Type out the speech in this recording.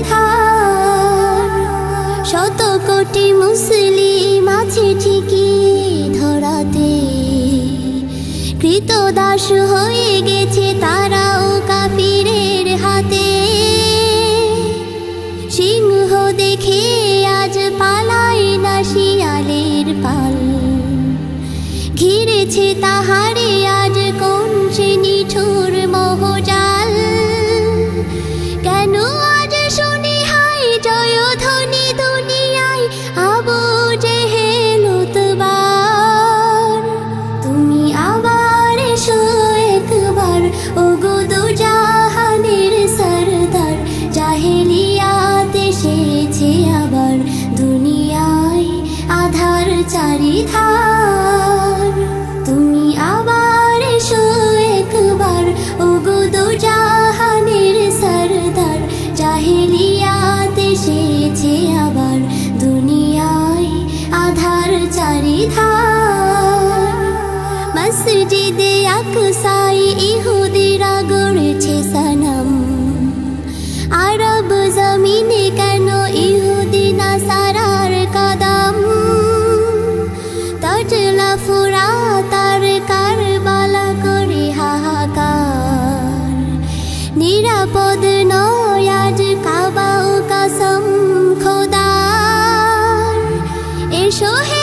চারিধার। শত কোটি মুসলিম আছে ঠিকই ধরাতে, কৃতদাস হয়ে গেছে তারাও কাফিরের হাতে। সিংহ দেখে আজ পালায় না শিয়ালের পাল, ঘিরেছে তাহারে আজ কোন সে নিঠুর মোহজাল। কেন আজ শুনি হাই জয়ধ্বনি দুনিয়ায় আবু জেহেল উতবার। তুমি আবার এসো একবার ওগো দুজাহানের সরদার, জাহেলিয়াত এসেছে আবার দুনিয়ায় আধার চারিধার। তুমি আবার এসো একবার ওগো দুজাহানের সরদার, জাহেলিয়াত এসেছে আবার দুনিয়ায় আধার চারিধার। মসজিদে আকসায় ইহুদিরা গড়েছে সনম, আরব জমিনে কেন ইহুদি নাসারার কদম। তজলা ফুরাত আর কারবালা করে হাহাকার, নিরাপদ নয় আজ কাবা ও কসম খোদার। এসো হে